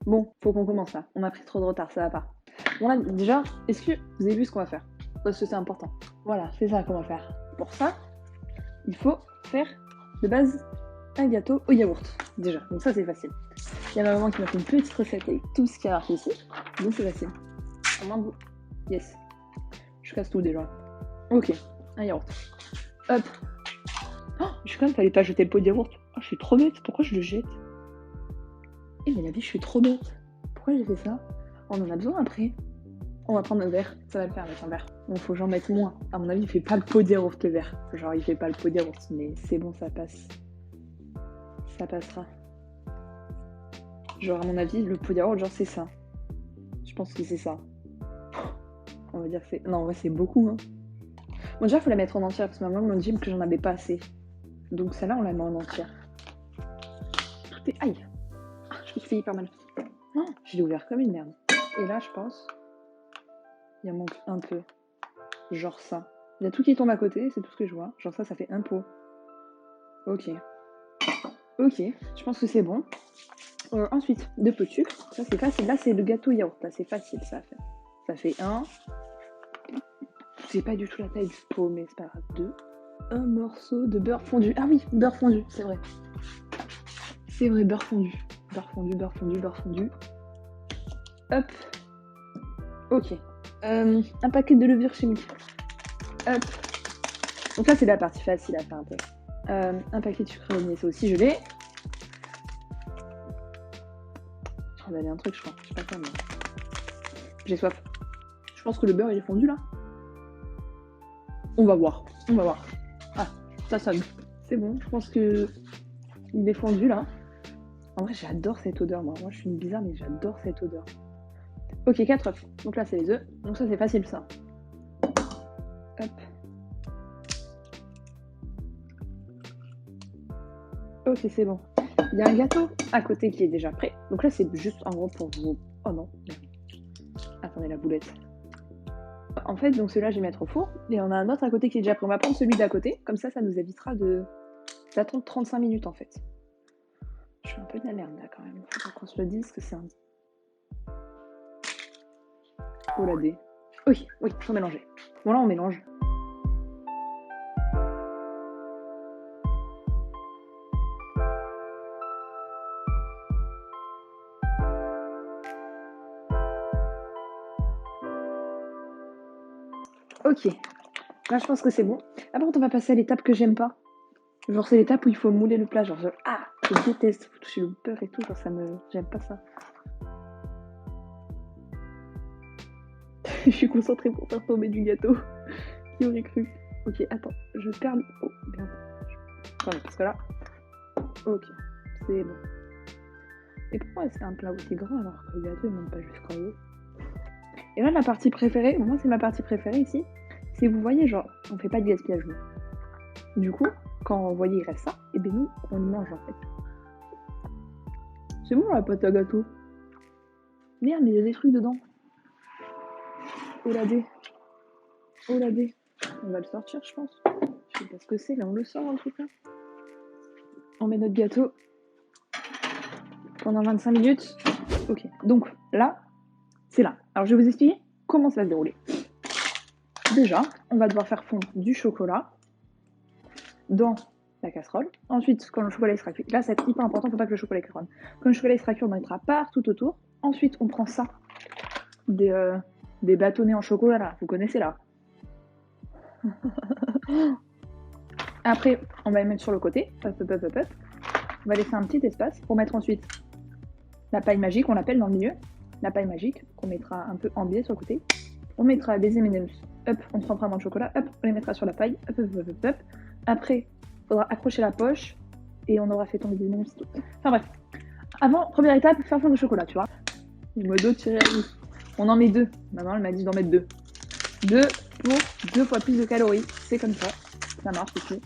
Bon, faut qu'on commence là. On a pris trop de retard, ça va pas. Bon là, déjà, est-ce que vous avez vu ce qu'on va faire? Parce que c'est important. Voilà, c'est ça qu'on va faire. Pour ça, il faut faire de base un gâteau au yaourt. Déjà, donc ça c'est facile. Il y a ma maman qui m'a fait une petite recette avec tout ce qu'il y a marqué ici. Donc c'est facile. Yes. Je casse tout déjà. Ok, un yaourt. Hop. Oh, je suis quand même, fallait pas jeter le pot de yaourt. Oh, je suis trop bête, pourquoi je le jette? Eh mais la vie, je suis trop bête. Pourquoi j'ai fait ça? On en a besoin après. On va prendre un verre, ça va le faire avec un verre. Bon, faut que j'en mette moins. À mon avis, il fait pas le pot de yaourt le verre. Genre, il fait pas le pot de yaourt, mais c'est bon, ça passe. Ça passera. Genre, à mon avis, le pot de yaourt, genre, c'est ça. Je pense que c'est ça. On va dire que c'est... Non, en vrai, c'est beaucoup, hein. Bon, déjà, faut la mettre en entière, parce que maman m'a dit que j'en avais pas assez. Donc, celle-là, on la met en entière. Tout est... Aïe! Je me suis fait hyper mal. Oh, je l'ai ouvert comme une merde. Et là, je pense... Il en manque un peu. Genre ça. Il y a tout qui tombe à côté, c'est tout ce que je vois. Genre ça fait un pot. Ok. Ok, je pense que c'est bon. Ensuite, 2 pots de sucre. Ça, c'est facile. Là, c'est le gâteau yaourt. Là, c'est facile, ça à faire. Ça fait 1. C'est pas du tout la taille du pot, mais c'est pas grave. 2. Un morceau de beurre fondu. Ah oui, beurre fondu, c'est vrai. C'est vrai, beurre fondu. Beurre fondu, beurre fondu, beurre fondu. Hop. Ok. Un paquet de levure chimique. Hop. Donc là, c'est la partie facile à faire un peu. Un paquet de sucre vanillé, ça aussi, je l'ai. Je vais aller un truc, je crois. Je sais pas quoi, mais... J'ai soif. Je pense que le beurre, il est fondu, là. On va voir. On va voir. Ah, ça sonne. C'est bon, je pense que... Il est fondu, là. En vrai, j'adore cette odeur, moi. Moi, je suis une bizarre, mais j'adore cette odeur. Ok, 4 œufs. Donc là, c'est les œufs. Donc ça, c'est facile, ça. Hop. Ok, c'est bon. Il y a un gâteau à côté qui est déjà prêt. Donc là, c'est juste en gros pour vous... Oh non. Attendez, la boulette. En fait, donc celui-là, je vais mettre au four. Et on a un autre à côté qui est déjà prêt. On va prendre celui d'à côté. Comme ça nous évitera d'attendre 35 minutes, en fait. Je suis un peu de la merde, là, quand même. Faut qu'on se le dise que c'est un... Oh la dé. Oui, faut mélanger. Bon, là, on mélange. Ok. Là, je pense que c'est bon. Là, par contre, on va passer à l'étape que j'aime pas. Genre, c'est l'étape où il faut mouler le plat. Genre, je déteste. Faut toucher le beurre et tout. Genre, j'aime pas ça. Je suis concentrée pour faire tomber du gâteau. Qui aurait cru? Ok, attends. Je perds... Oh, bien. Attendez, parce que là... Ok, c'est bon. Et pourquoi est-ce qu'un plat aussi grand alors que le gâteau, il monte pas jusqu'en haut? Et là, la partie préférée, moi, c'est ma partie préférée ici. C'est, vous voyez, genre, on fait pas de gaspillage, nous. Du coup, quand vous voyez, il reste ça, et bien nous, on le mange, en fait. C'est bon, la pâte à gâteau. Merde, mais il y a des trucs dedans. Oh la dé. Oh la dé. On va le sortir, je pense. Je sais pas ce que c'est, là, on le sort, en tout cas. On met notre gâteau pendant 25 minutes. Ok, donc là, c'est là. Alors, je vais vous expliquer comment ça va se dérouler. Déjà, on va devoir faire fondre du chocolat dans la casserole. Ensuite, quand le chocolat sera cuit, là c'est hyper important, faut pas que le chocolat crame. Quand le chocolat sera cuit, on en mettra partout autour. Ensuite, on prend ça, des bâtonnets en chocolat là, vous connaissez là. Après, on va les mettre sur le côté. Hop. On va laisser un petit espace pour mettre ensuite la paille magique, on l'appelle dans le milieu. La paille magique qu'on mettra un peu en biais sur le côté. On mettra des M&M's. Hop, on trempera dans le chocolat. Hop, on les mettra sur la paille. Hop. Après, il faudra accrocher la poche et on aura fait tomber des M&M's. Enfin bref. Avant, première étape, faire fondre le chocolat, tu vois. Le mode tirer à vous. On en met 2. Maman, elle m'a dit d'en mettre 2. 2 pour 2 fois plus de calories. C'est comme ça. Ça marche aussi.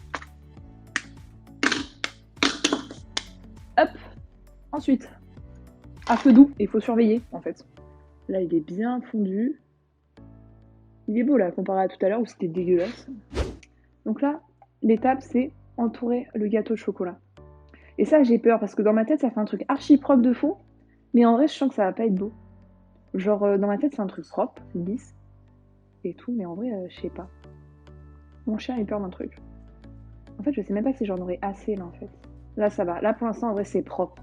Hop. Ensuite, à feu doux. Il faut surveiller, en fait. Là, il est bien fondu. Il est beau, là, comparé à tout à l'heure où c'était dégueulasse. Donc là, l'étape, c'est entourer le gâteau de chocolat. Et ça, j'ai peur, parce que dans ma tête, ça fait un truc archi propre de fond. Mais en vrai, je sens que ça va pas être beau. Genre, dans ma tête, c'est un truc propre, lisse et tout, mais en vrai, je sais pas. Mon chien, il peur d'un truc. En fait, je sais même pas si j'en aurais assez, là, en fait. Là, ça va. Là, pour l'instant, en vrai, c'est propre.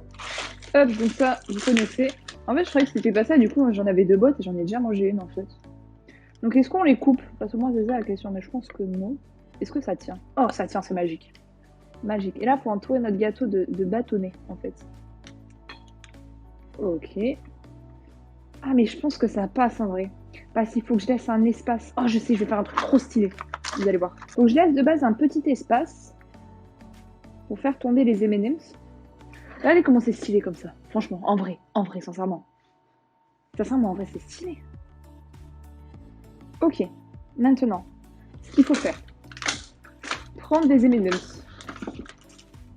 Hop, donc ça, vous connaissez. En fait, je croyais que c'était pas ça, du coup, j'en avais 2 boîtes et j'en ai déjà mangé une, en fait. Donc, est-ce qu'on les coupe? Parce que moi, c'est ça la question, mais je pense que non. Est-ce que ça tient? Oh, ça tient, c'est magique. Magique. Et là, faut entourer notre gâteau de bâtonnet, en fait. Ok. Ah, mais je pense que ça passe, en vrai. Parce qu'il faut que je laisse un espace. Oh, je sais, je vais faire un truc trop stylé. Vous allez voir. Donc, je laisse de base un petit espace pour faire tomber les M&M's. Regardez comment c'est stylé comme ça. Franchement, en vrai, sincèrement. Sincèrement, en vrai, c'est stylé. Ok, maintenant, ce qu'il faut faire. Prendre des M&M's.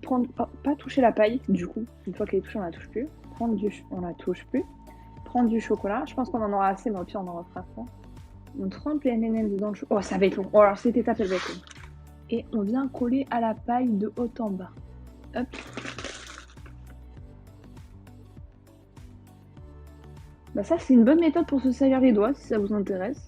Prendre... Oh, pas toucher la paille, du coup. Une fois qu'elle est touchée, on la touche plus. Prendre du... On la touche plus. Prendre du chocolat. Je pense qu'on en aura assez, mais au pire, on en refera ça. On trempe les M&M's dans le chocolat. Oh, ça va être long. Oh, alors cette étape, elle va être longue. Et on vient coller à la paille de haut en bas. Hop. Bah ça, c'est une bonne méthode pour se salir les doigts, si ça vous intéresse.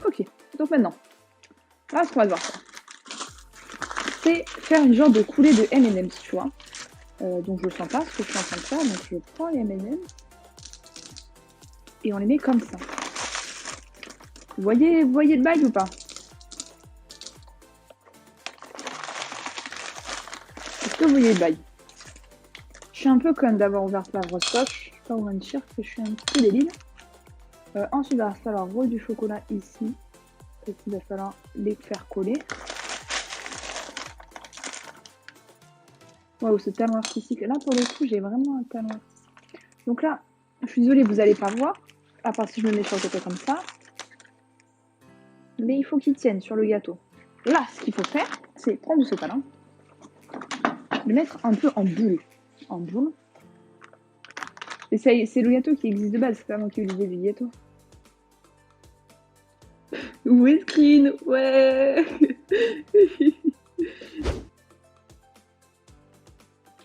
Ok, donc maintenant, là, ce qu'on va devoir faire, c'est faire une genre de coulée de M&M's, tu vois. Donc je sens pas ce que je suis en train de faire, donc je prends les M&M's et on les met comme ça. Vous voyez le bail ou pas? Est-ce que vous voyez le bail? Je suis un peu comme d'avoir ouvert la grosse poche, je vais pas vous mentir que je suis un petit peu débile. Ensuite, il va falloir rouler du chocolat ici. Et il va falloir les faire coller. Waouh, ce talent artistique. Là, pour le coup, j'ai vraiment un talent artistique. Donc là, je suis désolée, vous n'allez pas voir. À part si je me mets sur le côté comme ça. Mais il faut qu'il tienne sur le gâteau. Là, ce qu'il faut faire, c'est prendre ce talent, le mettre un peu en boule. En boule. Et c'est le gâteau qui existe de base, c'est pas moi qui ai eu l'idée du gâteau. Whiskey, ouais.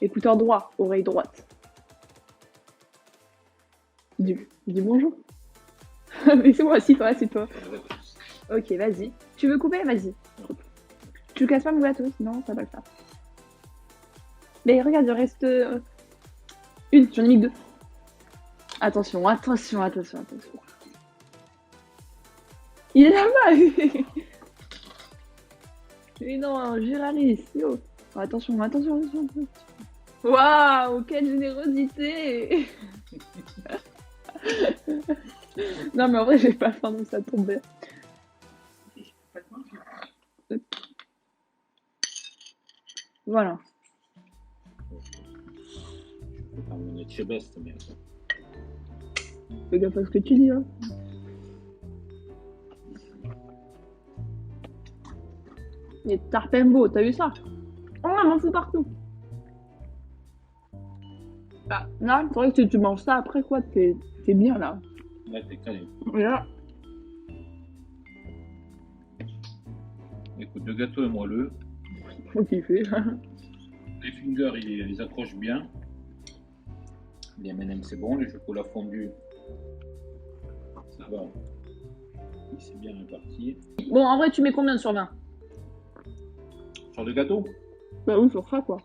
Écouteur droit, oreille droite. Dis bonjour. Mais c'est moi, assieds-toi, assieds-toi. Ok, vas-y. Tu veux couper? Vas-y. Tu casses pas mon gâteau, sinon ça va le faire. Mais regarde, il reste une, j'en ai mis 2. Attention, attention, attention, attention. Il est là-bas. Mais non, Giralis, yo. Oh, attention, attention, attention. Waouh, quelle générosité. Non, mais en vrai, j'ai pas faim, donc ça tombe bien. Voilà. Fais gaffe à ce que tu dis, hein. Les tarpembo, t'as vu ça? Oh, on m'en fout partout. Bah, non, c'est vrai que si tu manges ça après, quoi, t'es bien, là. Là, t'es calé. Et là, Écoute, le gâteau est moelleux. faut kiffer. Les fingers, ils accrochent bien. Les M&M c'est bon, les chocolats fondus, ça va. C'est bien réparti. Bon, en vrai, tu mets combien sur 20? Sur le gâteau, Bah oui, sur ça, quoi.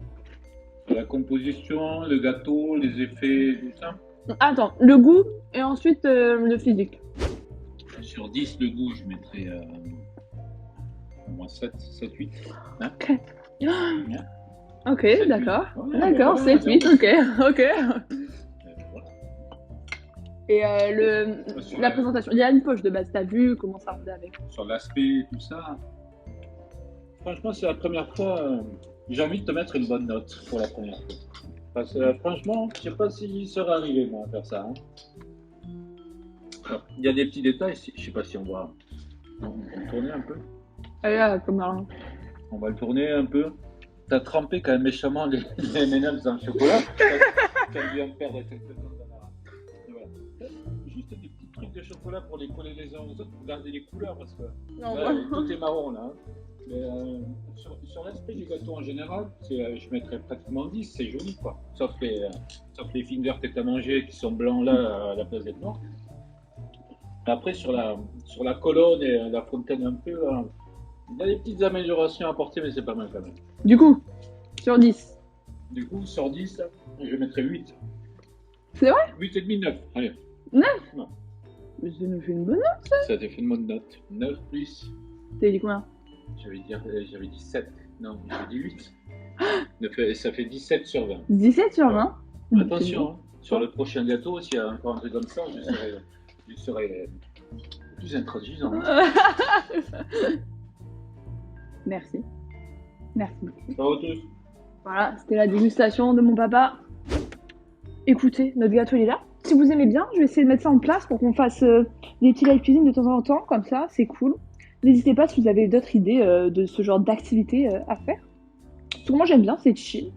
sur la composition, le gâteau, les effets, tout ça. Attends, le goût et ensuite le physique. Sur 10, le goût, je mettrais au moins 7, 8. Hein? Ok. Bien. Ok, 7, d'accord. 8. Ouais, D'accord, voilà, 7, 8, ok, ok. voilà. Et Sur la la- présentation, il y a une poche de base, t'as vu comment ça rendait avec? Sur l'aspect, tout ça. Franchement, c'est la première fois. J'ai envie de te mettre une bonne note pour la première fois. Parce que franchement, je sais pas s'il serait arrivé moi à faire ça. Hein. Alors, il y a des petits détails, je sais pas si on va le tourner un peu. Ah là, comme un... On va le tourner un peu. T'as trempé quand même méchamment les M&M's dans le chocolat. T'as dû en perdre quelques temps dans la... Voilà. Juste des petits trucs de chocolat pour les coller les uns aux autres, pour garder les couleurs parce que Non, là, ouais. tout est marron là. Hein. Mais sur l'aspect du gâteau en général, je mettrais pratiquement 10, c'est joli quoi. Sauf les fingers que tu as mangés qui sont blancs là à la place d'être noirs. Après, sur la colonne et la fontaine un peu, il y a des petites améliorations à apporter, mais c'est pas mal quand même. Du coup, sur 10. Du coup, sur 10, je mettrais 8. C'est vrai? 8,5, 9. Allez. 9? Non. Mais ça nous fait une bonne note. Ça t'a fait une bonne note. 9 plus. T'as dit combien? J'avais dit 7. Non, j'avais dit 8. Ça fait 17 sur 20. 17 sur 20. Attention, hein, sur le prochain gâteau, s'il y a encore un truc comme ça, je serai plus intransigeant. Merci. Merci beaucoup. Ciao à tous. Voilà, c'était la dégustation de mon papa. Écoutez, notre gâteau il est là. Si vous aimez bien, je vais essayer de mettre ça en place pour qu'on fasse des petits live cuisine de temps en temps, comme ça, c'est cool. N'hésitez pas si vous avez d'autres idées de ce genre d'activité à faire. Parce que moi j'aime bien, c'est chill.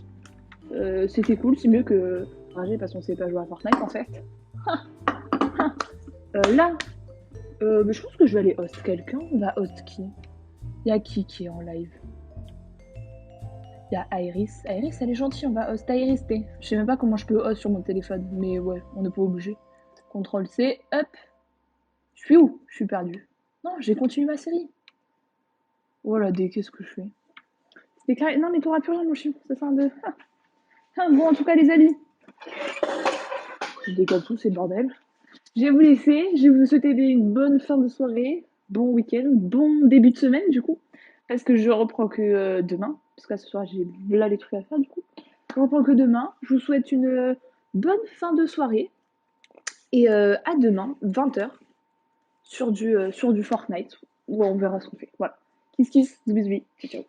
C'était cool, c'est mieux que rager parce qu'on sait pas jouer à Fortnite en fait. Là, mais je pense que je vais aller host quelqu'un. On va host qui? Il y a qui est en live? Il y a Iris. Iris, elle est gentille, on va host Iris T. Je sais même pas comment je peux host sur mon téléphone, mais ouais, on n'est pas obligé. CTRL C, hop. Je suis où? Je suis perdue. Non, j'ai continué ma série. Voilà, qu'est-ce que je fais? C'était carré. Non, mais t'auras plus rien, mon chien. Ça sert de. Bon, en tout cas, les amis. Je décale tout, c'est le bordel. Je vais vous laisser. Je vais vous souhaiter une bonne fin de soirée, bon week-end, bon début de semaine, du coup. Parce que je reprends que demain. Parce que ce soir, j'ai là les trucs à faire, du coup. Je reprends que demain. Je vous souhaite une bonne fin de soirée. Et à demain, 20h, sur du Fortnite. Où on verra ce qu'on fait. Voilà. Kiss, kiss, bisous, bisous. Ciao, ciao.